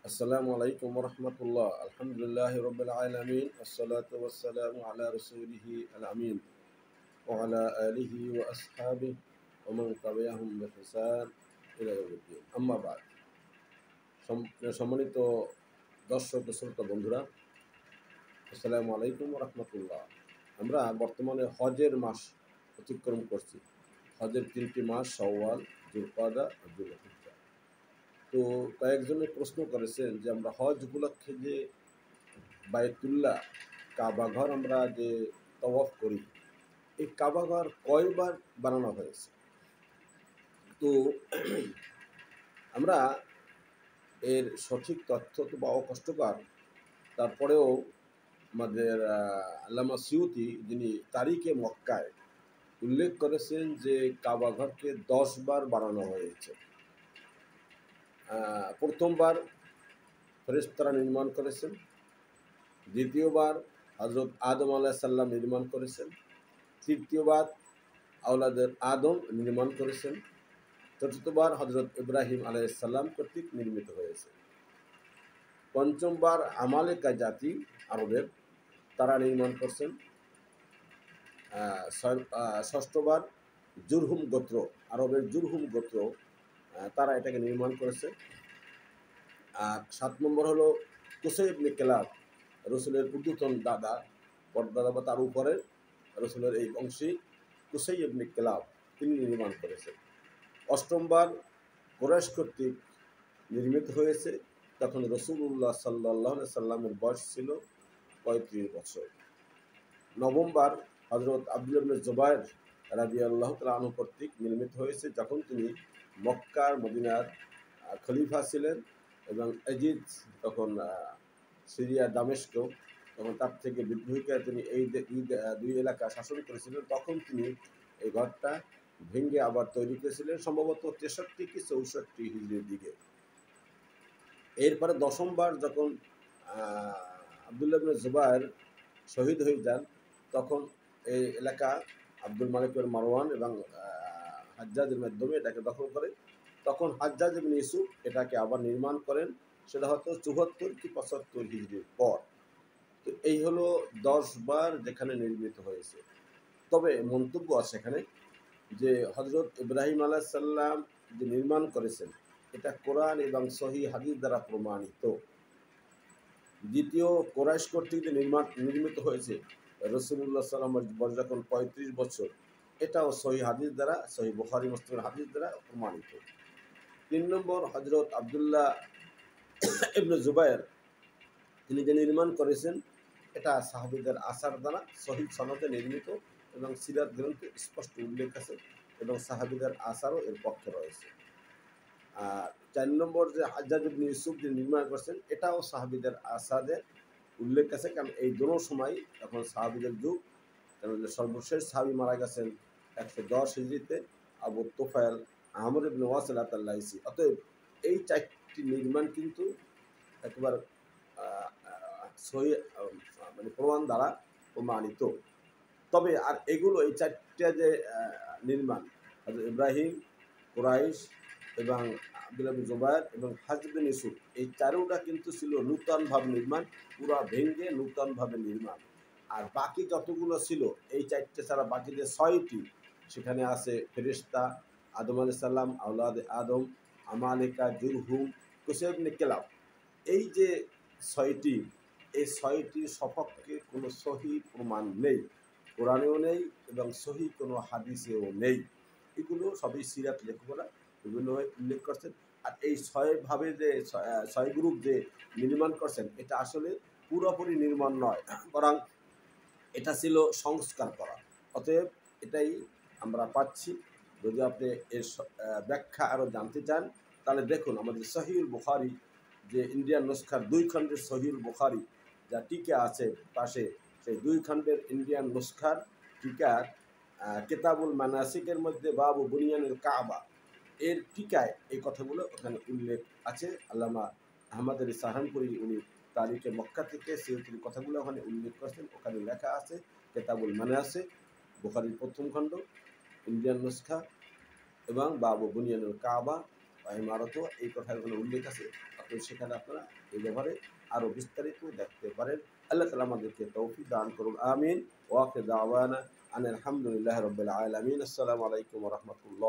السلام عليكم ورحمة الله. الحمد لله رب العالمين، والصلاة والسلام على رسوله الأمين وعلى آله وأصحابه ومن تبعهم بإحسان إلى يوم الدين. أما بعد, সম্মানিত দর্শক ও শ্রোতা বন্ধুরা, আসসালামু আলাইকুম রহমতুল্লাহ। আমরা বর্তমানে হজের মাস অতিক্রম করছি। হজের 3টি মাস শাওয়াল, যুলকাদা আর যুলহিজ্জা। তো কয়েকজনে প্রশ্ন করেছেন যে আমরা হজ উপলক্ষে যে বায়তুল্লাহ কাবাঘর আমরা যে তওয়াফ করি, এই কাবাঘর কয়বার বানানো হয়েছে। তো আমরা এর সঠিক তথ্য তো পাওয়া কষ্টকর, তারপরেও আমাদের আল্লামা সিউতি, যিনি তারিখে মক্কায় উল্লেখ করেছেন যে কাবাঘরকে 10 বার বানানো হয়েছে। প্রথমবার ফেরেশতারা নির্মাণ করেছেন, দ্বিতীয়বার হযরত আদম আলাইহিস সালাম নির্মাণ করেছেন, তৃতীয়বার আওলাদের আদম নির্মাণ করেছেন, চতুর্থবার হযরত ইব্রাহিম আলাইহিস সালাম কর্তৃক নির্মিত হয়েছে, পঞ্চমবার আমালেকা জাতি আরবের তারা নির্মাণ করছেন, ষষ্ঠবার জুরহুম গোত্র, আরবের জুরহুম গোত্র তারা এটাকে নির্মাণ করেছে। আর 7 নম্বর হলো কুসাই ইবনে কিলাব, রসুলের উর্দুতন দাদা, পরদাদা বা তার উপরে রসুলের এই বংশী কুসাই ইবনে কিলাব, তিনি নির্মাণ করেছেন। অষ্টমবার কুরাইশ কর্তৃক নির্মিত হয়েছে, তখন রসুলুল্লাহ সাল্লাল্লাহু আলাইহি সাল্লামের বয়স ছিল 35 বছর। নবমবার হযরত আব্দুল্লাহ ইবনে জুবাইর রাদিয়াল্লাহু তাআলা আনহু কর্তৃক নির্মিত হয়েছে, যখন তিনি মক্কার মদিনার খলিফা ছিলেন এবং এজিদ তখন সিরিয়া দামেস্ক, তখন তার থেকে বিদ্রোহী করে তিনি এই দুই এলাকা শাসন করেছিলেন, তখন তিনি এই ঘরটা ভেঙে আবার তৈরি করেছিলেন, সম্ভবত 63 কি 64 হিজরির দিকে। এরপরে দশমবার যখন আব্দুল্লাহ ইবনে জুবাইর শহীদ হয়ে যান, তখন এই এলাকা আব্দুল মালিক বিন মারওয়ান এবং হাজ্জাজের মাধ্যমে এটাকে দখল করে। তখন হাজ্জাজ ইবনে ইউসুফ এটাকে আবার নির্মাণ করেন, সেটা হয়তো 74 কি 75 হিজরির পর। তো এই হলো 10 বার যেখানে নির্মিত হয়েছে। তবে মন্তব্য আছে এখানে যে হযরত ইব্রাহিম আলাইহিস সালাম যে নির্মাণ করেছেন, এটা কোরআন এবং সহিহ হাদিস দ্বারা প্রমাণিত। দ্বিতীয়, কুরাইশ কর্তৃক যে নির্মিত হয়েছে রাসূলুল্লাহ সাল্লাল্লাহু আলাইহি ওয়াসাল্লাম যখন 35 বছর, এটাও সহিহ হাদিস দ্বারা, সহিহ বুখারী মুসলিমের হাদিস দ্বারা প্রমাণিত। 3 নম্বর, হযরত আব্দুল্লাহ ইবনে জুবাইর তিনি যে নির্মাণ করেছেন, এটা সাহাবীদের আসার দ্বারা সহিহ সনদে নির্মিত এবং সিরাত গ্রন্থে স্পষ্ট উল্লেখ আছে এবং সাহাবীদের আসারও এর পক্ষে রয়েছে। আর 4 নম্বর যে হাজ্জাজ ইবনে ইউসুফ যে নির্মাণ করছেন, এটাও সাহাবীদের আসাদের উল্লেখ আছে, কারণ এই দোনো সময় এখন সাহাবীদের যুগ। কারণ সর্বশেষ সাহাবী মারা গেছেন 110 হিজরিতে, আবু তুফাইল আমর ইবনে ওয়াসিল আত-তালাইসি। অতএব এই 4টি নির্মাণ কিন্তু একেবারে সহিহ মানে প্রমাণ দ্বারা প্রমাণিত। তবে আর এগুলো এই 4টা যে নির্মাণ, হযরত ইব্রাহিম, কুরাইশ এবং আব্দুল্লাহ ইবনে জুবাইর এবং হাজ্জাজ ইবনে ইউসুফ, এই 4টা কিন্তু ছিল নূতনভাবে নির্মাণ, পুরা ভেঙে নূতনভাবে নির্মাণ। আর বাকি যতগুলো ছিল এই 4টে ছাড়া বাকি যে 6টি, সেখানে আছে ফেরেশতা, আদম আলাইহিস সালাম, আওলাদে আদম, আমালেকা, জুরহুম, কুসাই ইবনে কিলাব। এই যে 6টি, এই 6টির সপক্ষে কোনো সহিহ প্রমাণ নেই, কোরআনেও নেই এবং সহিহ কোনো হাদিসেও নেই। এগুলো সবই সিরাত লেখকরা বিভিন্নভাবে উল্লেখ করছেন। আর এই 6 ভাবে যে 6 গ্রুপ যে নির্মাণ করছেন, এটা আসলে পুরোপুরি নির্মাণ নয়, বরং এটা ছিল সংস্কার করা। অতএব এটাই আমরা পাচ্ছি। যদি আপনি এর ব্যাখ্যা আরও জানতে চান, তাহলে দেখুন আমাদের সহিহুল বুখারী, যে ইন্ডিয়ান নুসখার 2 খণ্ডের সহিহুল বুখারী যা টিকা আছে পাশে, সেই 2 খণ্ডের ইন্ডিয়ান নুসখার টিকার কিতাবুল মানাসিকের মধ্যে বাবু বুনিয়ানুল কাবা, এর টিকায় এই কথাগুলো ওখানে উল্লেখ আছে। আল্লামা আহমদ আলী সাহারনপুরী উনি তারিখে মক্কা থেকে সিরাতের কথাগুলো ওখানে উল্লেখ করেছেন, ওখানে লেখা আছে কিতাবুল মানাসিক, বুখারীর 1ম খণ্ড, ইন্ডিয়ান নুসখা এবং বাবু বুনিয়ানুল কাবা ইমারত, এই কথা ওখানে উল্লেখ আছে। তো সেখানে আপনারা এই ব্যাপারে আরও বিস্তারিত দেখতে পারেন। আল্লাহ তাআলা আমাদেরকে তৌফিক দান করুন। আমিন। ওয়া আখির দাওয়ানা আনিল হামদুলিল্লাহি রাব্বিল আলামিন। আসসালামু আলাইকুম ওয়া রাহমাতুল্লাহ।